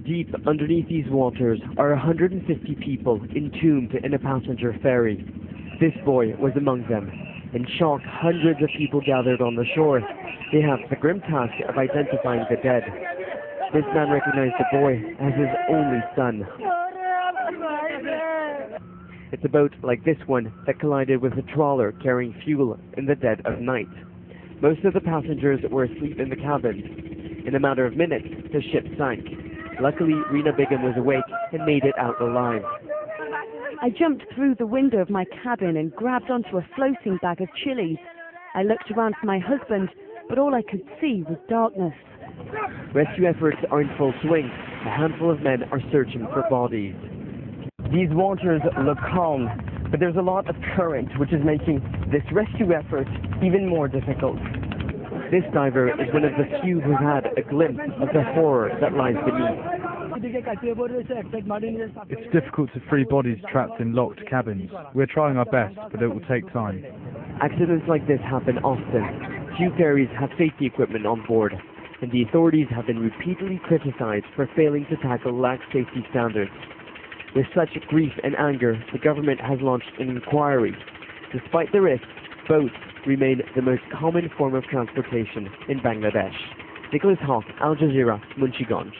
Deep underneath these waters are 150 people entombed in a passenger ferry. This boy was among them. In shock, hundreds of people gathered on the shore. They have the grim task of identifying the dead. This man recognized the boy as his only son. It's a boat like this one that collided with a trawler carrying fuel in the dead of night. Most of the passengers were asleep in the cabin. In a matter of minutes, the ship sank. Luckily, Rena Bigham was awake and made it out alive. I jumped through the window of my cabin and grabbed onto a floating bag of chilies. I looked around for my husband, but all I could see was darkness. Rescue efforts are in full swing. A handful of men are searching for bodies. These waters look calm, but there's a lot of current, which is making this rescue effort even more difficult. This diver is one of the few who's had a glimpse of the horror that lies beneath. It's difficult to free bodies trapped in locked cabins. We're trying our best, but it will take time. Accidents like this happen often. Few ferries have safety equipment on board, and the authorities have been repeatedly criticized for failing to tackle lax safety standards. With such grief and anger, the government has launched an inquiry. Despite the risks, boats remain the most common form of transportation in Bangladesh. Nicholas Hawk, Al Jazeera, Munchiganj.